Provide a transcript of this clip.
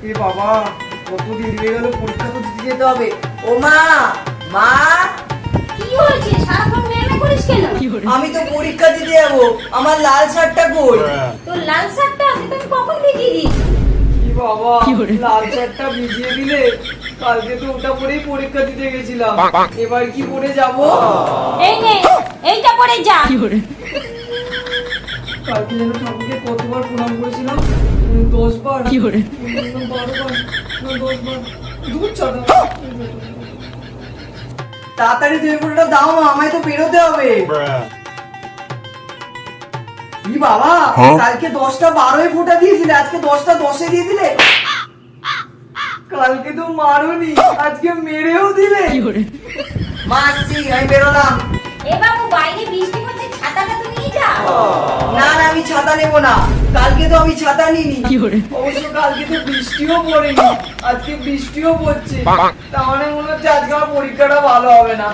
এ বাবা, কত দেরি হয়ে গেল, পরীক্ষা তো দিতে যেতে হবে। ও মা, মা, কি হয়েছে? সারাক্ষণ মেমে করিস কেন? আমি তো পরীক্ষা দিতে যাবো, আমার লাল শার্টটা কই? তোর লাল শার্টটা আছে তুমি কখন ভিজিয়ে দিস? কি বাবা, লাল শার্টটা ভিজিয়ে দিলে? কালকে তো ওটা পরেই পরীক্ষা দিতে গেছিলাম, এবার কি পরে যাব? এই নে, এইটা পরে যা। কালকে যেন ঠাকুরকে কতবার প্রণাম করেছিলাম? 10 বার, 12 বার, 10 বার। দূর ছাড়া। তাড়াতাড়ি তুমি পুরোটা দাও মা, আমায় তো বেরোতে হবে। কি বাবা, কালকে 10টা 12 ফোঁটা দিয়েছিলে, আজকে 10টা 10 দিয়ে দিলে। কালকে তো মারোনি, আজকে মেরেও দিলে। মা আসছি, আমি বেরোলাম। এ বাবু, বাইরে বৃষ্টি পড়ছে, ছাতাটা তো নিয়ে যা। না না, আমি ছাতা নেবো না, কালকে তো আমি ছাতা নিইনি। অবশ্য কালকে তো বৃষ্টিও পড়েনি, আজকে বৃষ্টিও পড়ছে, তার মানে মনে হচ্ছে আজকে আমার পরীক্ষাটা ভালো হবে না।